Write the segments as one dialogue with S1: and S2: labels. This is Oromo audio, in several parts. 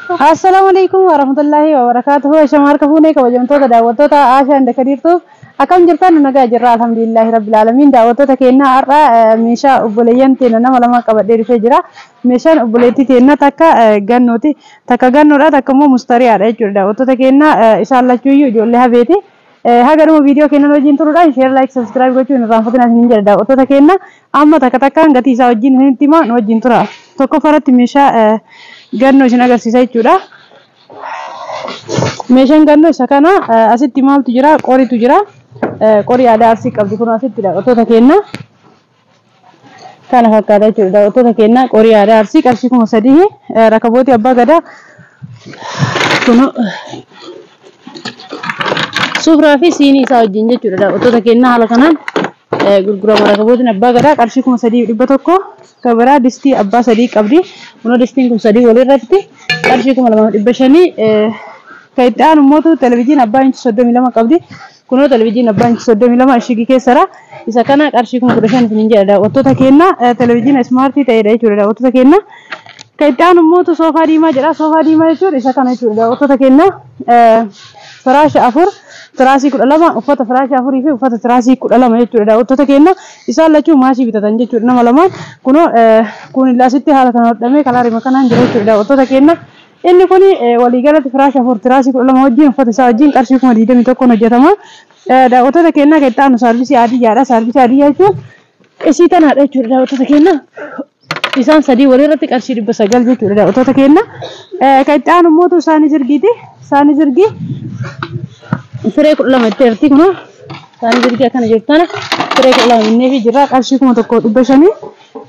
S1: Assalamualaikum warahmatullahi wabarakatuh. Shamarka fuune kabajamtoota daawwattoota Aashaa Inda Kadiirtuuf akkam jirtan nagaa jirra alhamdulillahi rabbil alamin. Daawwattoota keenya har'a meeshaa obboleeyyan teenya nama lama qabadhee dhufee jira. Meeshaan obboleettii teenya takka gannooti, takka gannoodha, takka immoo mustariyaadha jechuudha. Daawwattoota keenya isaan lachuuyyuu ijoollee habeeti. Hagaduma viidiyoo keenya wajjin turuudhaan share like subscribe gochuun irraanfatina isin jedha. Daawwattoota keenya amma takka takkaan gatii isaa wajjin isinitti himaa nu wajjin tura. Tokko faratti meeshaa ganno isin agarsiisa jechuudha. Meeshaan ganno isa kana asitti maaltu jira? Qoriitu jira. Qorii aadaa Arsii qabdi kun asitti daawwattoota keenya kana fakkaata jechuudha. Daawwattoota keenya qorii aadaa Arsii qarshii 3,000 rakabooti abbaa gadaa kun sufraa fi siinii isaa wajjin jechuudha. Daawwattoota keenya haala kanaan gurgurama rakabootiin abbaa gadaa qarshii 3,100 kabiraa distii abbaa 3 qabdi. Kun distiin kun 3 walirratti qarshii 2,500 kaidaan ummatu televiziyoon abbaa inchi 32 qabdi. Kun televiziyoon abbaa inchi 32 ishigi keessara isa kana qarshii 15,000 isin jedha. Daawwattoota keenya televiziyoon smartii ta'edha jechuudha. Daawwattoota keenya kaidaan ummatu soofaa diimaa jedha. Soofaa diimaa jechuun isa kana jechuudha. Daawwattoota keenya firaasha 4 tiraasii 12 uffata firaasha 4 fi uffata tiraasii 12 jechuudha. Daawwattoota keenya isaan lachuu maashii bitatan jechuudha. Nama lamaan kun illasitti haala kana hodhamee kalaari makanaan jira jechuudha. Daawwattoota keenya inni kun waliigalatti firaasha 4 tiraasii 12 wajjin uffata isaa wajjin qarshii 21 hojjetama. Daawwattoota keenya keessatti saarvisii adiyyaadha. Saarvisii adiyyaa jechuun isii tanaadha jechuudha. Daawwattoota keenya isaan sadii walirratti qarshii 900 jechuudha. Daawwattoota keenya keessatti ummatu isaanii zirgiiti. Isaanii zirgii firee 12 itti erti kun isaanii zirgii akkana jirtana firee 12 innee fi jirra qarshii 1,500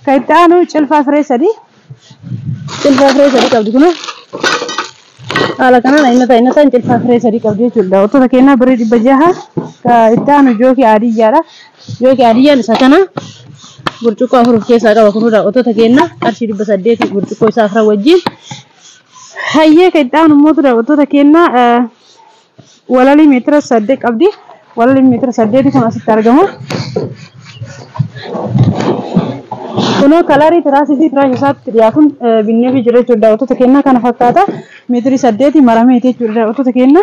S1: keessatti cilfaa firee 3 qabdi kun haala kanaan innataan cilfaa firee 3 qabdi jechuudha. Daawwattoota keenya birrii 600 keessatti jookii adiyyaadha. Jookii adiyyaan isa kana burcuqqoo 4 of keessaa qaba. Kun daawwattoota keenya qarshii 800 burcuqqoo isaa 4 wajjin hayyee keessatti ummatu daawwattoota keenya walali meetira 8 qabdi. Walali meetira 8 kun asitti argama. Kuno kalarii tiraasii fi tiraasii isaatti dhiyaatuun binnee fi jira jechuudha. Daawwattoota keenya kana fakkaata meetiri 8 maramee jechuudha. Daawwattoota keenya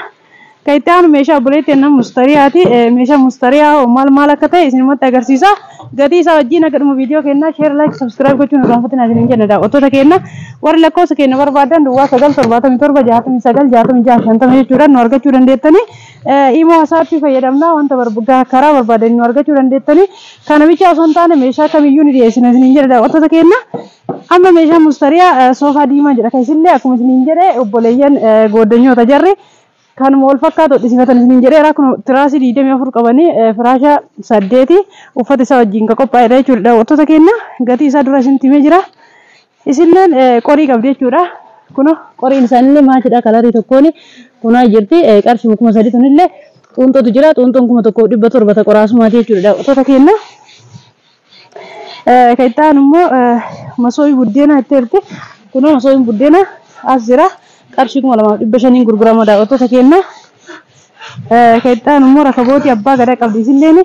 S1: keessatti meeshaa obboleettii nama mustariyaati. Meeshaa mustariyaa maal akka ta'e isinumatti agarsiisa. Gatii isaa wajjin akkaduma viidiyoo keenya share like subscribe gochuun irraanfatina isin jedha. Daawwattoota keenya warri lakkoofsa keenya barbaadan duwwaa 977 jechuudha nu argachuu dandeettani. Imo WhatsApp fayyadamna wanta karaa barbaadan nu argachuu dandeettani. Kana bicha osoo hin taane meeshaa kamiyyuu ni dhiyeessina isin jedha. Daawwattoota keenya amma meeshaa mustariyaa soofaa diimaa jedha. Keessillee akkuma isin jedhe obboleeyyan gooddanyoota jarri kan wal fakkaatu dhisifatan isin jedheera. Kun tiraasii 24 qabanii firaasha 8 uffata isaa wajjin ka qophaa'edha jechuudha. Daawwattoota keenya gatii isaa dura isin timee jira. Isinleen qorii qabdi jechuudha. Kun qoriin isaanillee maachidha kalarii tokkoon kunaa jirti qarshii 3,000 tunillee xuunxootu jira. Xuunxoon 1,700 qoraasumaati jechuudha. Daawwattoota keenya keessatti immoo masoobii buddeena itti erti. Kun masoobiin buddeena as jira. Qarshii 2,500 gurgurama. Daawwattoota keenya keessatti immoo rakabooti abbaa gadaa qabdi. Isinleen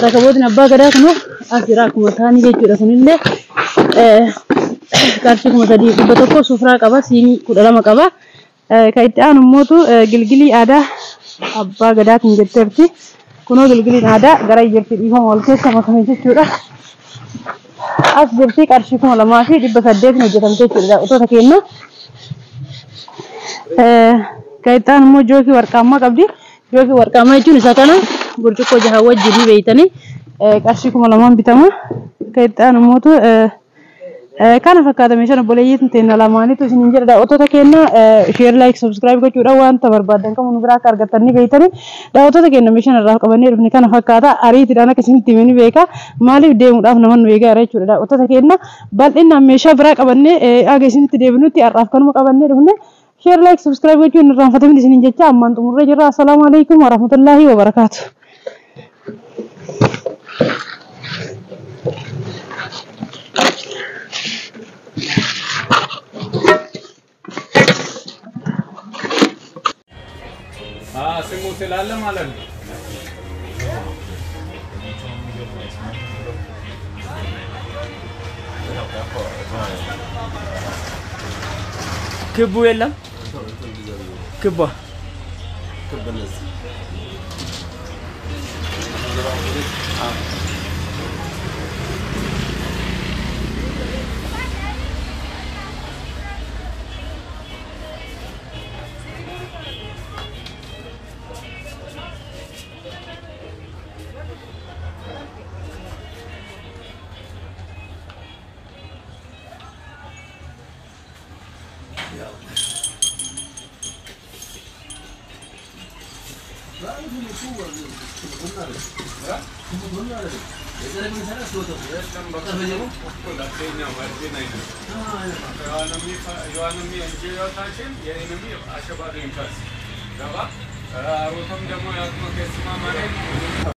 S1: rakabootiin abbaa gadaa kun as jira akkuma taanii jechuudha. Kunillee qarshii 3,100 sufraa qaba. Siinii 12 qaba. Keessatti immootu gilgilii aadaa abbaa gadaatiin jetteerti. Kunoo gilgiliin aadaa gara jirti dhiifama wal keessa makame jechuudha. As jirti qarshii 2,800 hojjetamte jechuudha. Daawwattoota keenya keessatti immoo jookii warqaammaa qabdi. Jookii warqaammaa jechuun isa kana burcuqqoo 6 wajjin ni beeytanii qarshii 2,000 bitama. Keessatti immootu kana fakkaata meeshaan obboleeyyiin teenya lamaanitu isin jedha. Daawwattoota keenya share like subscribe gochuudhaan wanta barbaadan kamuu nu biraa akka argattan ni beeytanii. Daawwattoota keenya meeshaan irraa qabannee dhufne kana fakkaata ariitiidhaan akka isinitti himee ni beeka. Maaliif deemuudhaaf namoonni beekaa jechuudha. Daawwattoota keenya bal'inaan meeshaa biraa qabannee aga isinitti deebinutti har'aaf kanuma qabannee dhufne. Share like subscribe gochuun irraanfatamni isin jecha ammaan xumurree jirra. Assalaamu alaykum wa rahmatullahi wa barakaatuh.
S2: Semua selalu malam. ክቡ የለም
S3: كبة